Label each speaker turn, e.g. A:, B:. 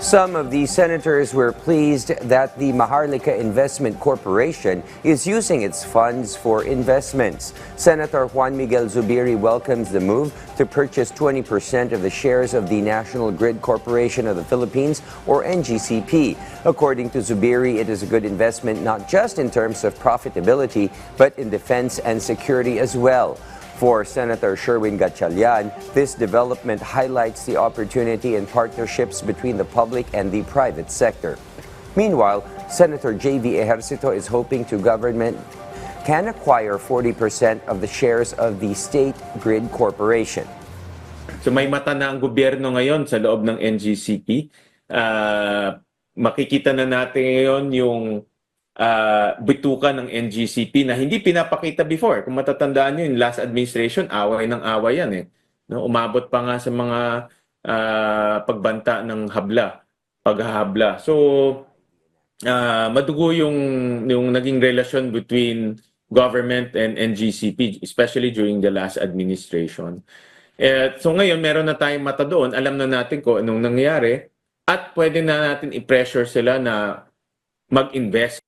A: Some of the senators were pleased that the Maharlika Investment Corporation is using its funds for investments. Senator Juan Miguel Zubiri welcomes the move to purchase 20% of the shares of the National Grid Corporation of the Philippines, or NGCP. According to Zubiri, it is a good investment not just in terms of profitability, but in defense and security as well. For Senator Sherwin Gatchalian, this development highlights the opportunity and partnerships between the public and the private sector. Meanwhile, Senator J.V. Ejercito is hoping the government can acquire 40% of the shares of the State Grid Corporation.
B: So may mata na ang gobyerno ngayon sa loob ng NGCP. Makikita na natin ngayon yung bitukan ng NGCP na hindi pinapakita before. Kung matatandaan nyo, yung last administration, away ng away yan eh. No, umabot pa nga sa mga pagbanta ng paghahabla. So, madugo yung naging relasyon between government and NGCP, especially during the last administration. So ngayon, meron na tayong mata doon. Alam na natin kung anong nangyari at pwede na natin i-pressure sila na mag-invest.